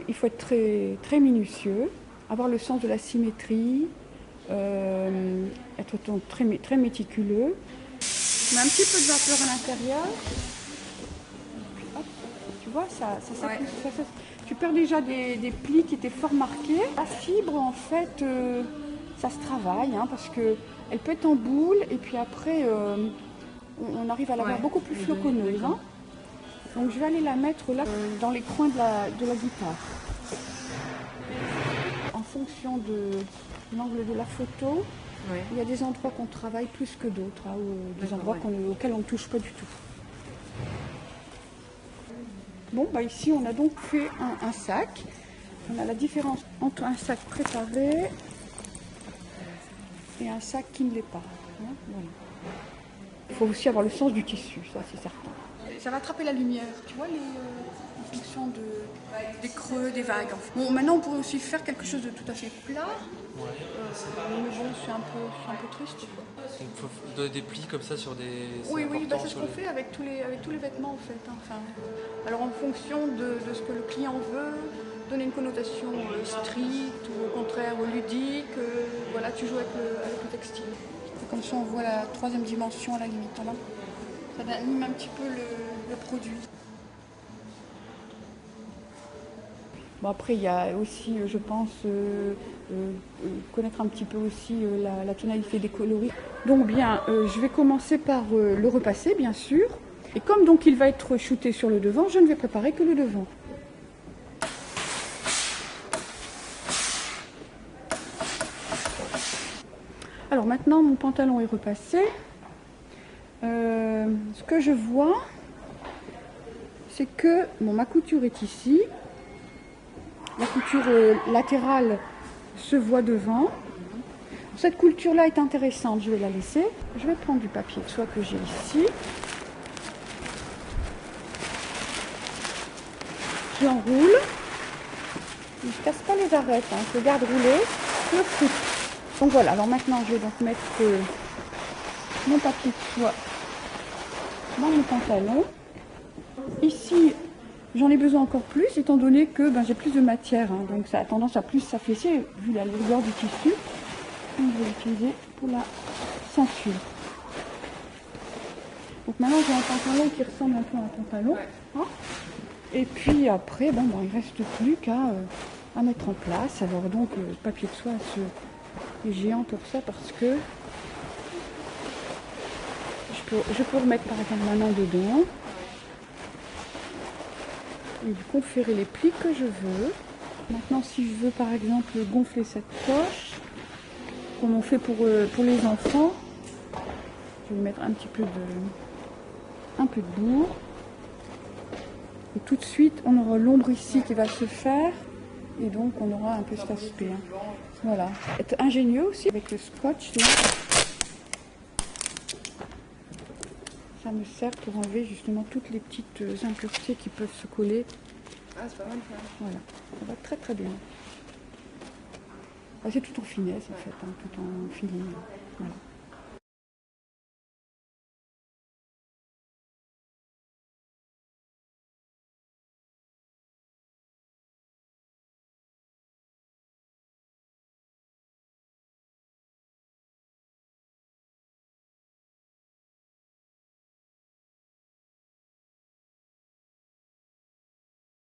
Il faut être très, très minutieux, avoir le sens de la symétrie, être donc très, très méticuleux. On met un petit peu de vapeur à l'intérieur. Puis hop, tu vois, tu perds déjà des plis qui étaient fort marqués. La fibre, en fait, ça se travaille, hein, parce qu'elle peut être en boule et puis après, on arrive à l'avoir beaucoup plus floconneuse. Hein. Donc je vais aller la mettre là, dans les coins de la guitare. En fonction de l'angle de la photo, il y a des endroits qu'on travaille plus que d'autres, hein, ou des endroits auxquels on ne touche pas du tout. Bon, bah ici on a donc fait un sac. On a la différence entre un sac préparé et un sac qui ne l'est pas. Hein, voilà. Il faut aussi avoir le sens du tissu, ça c'est certain. Ça va attraper la lumière, tu vois, en fonction des creux, des vagues. Bon, maintenant on pourrait aussi faire quelque chose de tout à fait plat. Mais bon, c'est un peu triste. Il faut donner des plis comme ça sur des... Oui, bah c'est ce qu'on fait avec tous les vêtements en fait. Hein. Enfin, alors en fonction de ce que le client veut, donner une connotation stricte ou au contraire ludique, voilà, tu joues avec le textile. Et comme ça on voit la troisième dimension à la limite. Voilà. Ça anime un petit peu le produit. Bon, après, il y a aussi, je pense, connaître un petit peu aussi la tonalité des coloris. Donc bien, je vais commencer par le repasser, bien sûr. Et comme donc il va être shooté sur le devant, je ne vais préparer que le devant. Alors maintenant, mon pantalon est repassé. Ce que je vois, c'est que ma couture est ici. La couture latérale se voit devant. Cette couture-là est intéressante, je vais la laisser. Je vais prendre du papier de soie que j'ai ici. J'enroule. Je ne casse pas les arêtes, hein. Je le garde roulé, je le coupe. Donc voilà, alors maintenant je vais donc mettre mon papier de soie dans mon pantalon. Ici, j'en ai besoin encore plus, étant donné que j'ai plus de matière, hein, donc ça a tendance à plus s'affaisser vu la longueur du tissu. Donc je vais l'utiliser pour la ceinture. Donc maintenant j'ai un pantalon qui ressemble un peu à un pantalon. Hein, et puis après, il ne reste plus qu'à mettre en place. Alors donc le papier de soie est géant pour ça parce que je peux remettre par exemple ma main dedans. Et lui conférer les plis que je veux. Maintenant, si je veux par exemple gonfler cette poche, comme on fait pour les enfants, je vais mettre un peu de bourre. Et tout de suite, on aura l'ombre ici qui va se faire. Et donc, on aura un peu cet aspect. Hein. Voilà. Être ingénieux aussi avec le scotch. Là. Ça me sert pour enlever justement toutes les petites impuretés qui peuvent se coller. Ah, c'est pas mal ça. Voilà, ça va très très bien. C'est tout en finesse en fait, hein, tout en feeling. Voilà.